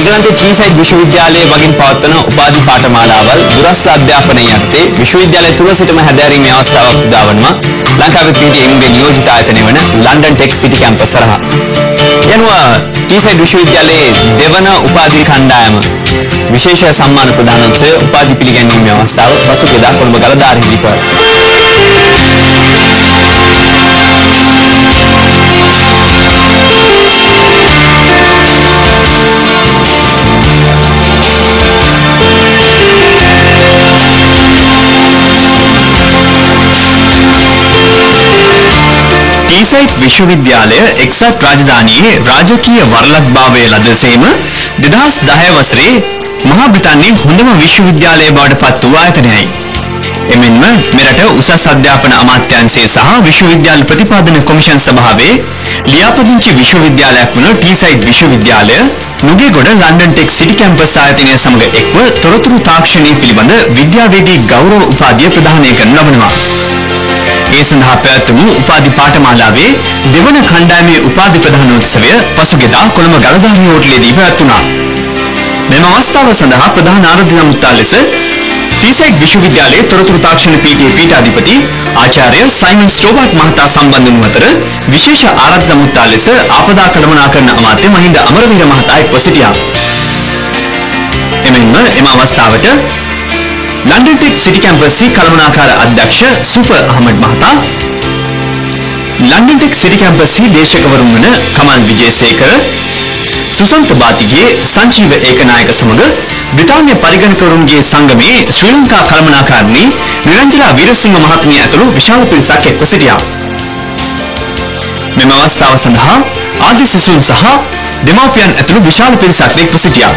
එංගලන්තයේ ටීසයිඩ් විශ්වවිද්‍යාලයේ වගින් පවත්වන උපාධි පාඨමාලාවල් දුරස්ස අධ්‍යාපනයේ යටතේ විශ්වවිද්‍යාලය තුල සිටම හැදෑරීමේ අවස්ථාවක් උදාවනවා ලංකාවේ පිහිටි එමුගේ නියෝජිත ආයතනය වන ලන්ඩන් ටෙක් සිටි කැම්පස් හරහා. යනුව ටීසයිඩ් විශ්වවිද්‍යාලයේ දෙවන උපාධි කණ්ඩායම විශේෂ සම්මාන ප්‍රදානෝත්සවය උපාධි පිළිගැන්වීමේ අවස්ථාව පසුගියදා කොළඹ ගලදාරෙහිදී පැවැත්වුණා. ටීසයිඩ් විශ්වවිද්‍යාලය එක්සත් රාජධානියේ රාජකීය වරලක්භාවය ලදසේම 2010 වසරේ මහා බ්‍රිතාන්‍යයේ හොඳම විශ්වවිද්‍යාලය බවට පත් වූ ආයතනයයි. එමෙන්ම මෙරට උසස් අධ්‍යාපන අමාත්‍යාංශය සහ විශ්වවිද්‍යාල ප්‍රතිපාදන කොමිෂන් සභාවේ ලියාපදිංචි විශ්වවිද්‍යාලයක් වන ටීසයිඩ් විශ්වවිද්‍යාලය නුගේගොඩ ලන්ඩන් ටෙක් සිටි කැම්පස් ආයතනය සමග එක්ව තොරතුරු තාක්ෂණය පිළිබඳ විද්‍යාවේදී ගෞරව උපාධිය ප්‍රදානය කරනු ලබනවා. ඒ සඳහා පැවැත්වුණු උපාධි පාඨමාලාවේ දෙවන කණ්ඩායමේ උපාධි ප්‍රදානෝත්සවය පසුගියදා කොළඹ ගලදාරිය හෝටලයේදී පැවැත්වුණා. මෙම අවස්ථාව සඳහා ප්‍රධාන ආරාධනා මුත්තා ලෙස ටීසයිඩ් විශ්වවිද්‍යාලයේ තොරතුරු තාක්ෂණ පීඨයේ පීඨාධිපති ආචාර්ය සයිමන් ස්ටෝබර්ට් මහතා සම්බන්ධ වූ අතර විශේෂ ආරාධනා මුත්තා ලෙස ආපදා කළමනාකරණ අමාත්‍ය මහින්ද අමරවීර මහතා එක්ව සිටියා. එමෙන්ම එම අවස්ථාවට ලන්ඩන් ටෙක් සිටි කැම්පස් කළමනාකාර අධ්‍යක්ෂ සුපර් අහමඩ් මහතා, ලන්ඩන් ටෙක් සිටි කැම්පස් දේශකවරුන් වන කමල් විජේසේකර, සුසන්ත බාතිගේ, සංජීව ඒකනායක සමග බ්‍රිතාන්‍ය පරිගණකවරුන්ගේ සංගමයේ ශ්‍රී ලංකා කළමනාකාරිණී නිරංජලා වීරසිංහ මහත්මිය ඇතුළු විශාල පිරිසක් එක්ව සිටියා. මෙම අවස්ථාව සඳහා ආදි සිසුන් සහ දෙමාපියන් ඇතුළු විශාල පිරිසක් එක්ව සිටියා.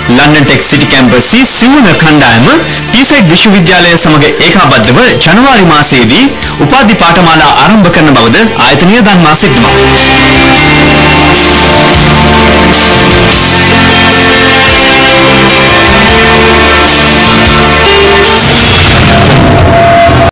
ලන්ඩන් ටෙක් සිටි කැම්පස් සිවුන කණ්ඩායම ටීසයිඩ් විශ්වවිද්‍යාලය සමග ඒකාබද්ධව ජනවාරි මාසයේදී උපාධි පාඨමාලා ආරම්භ කරන බවද ආයතනය දන්වා සිටිනවා.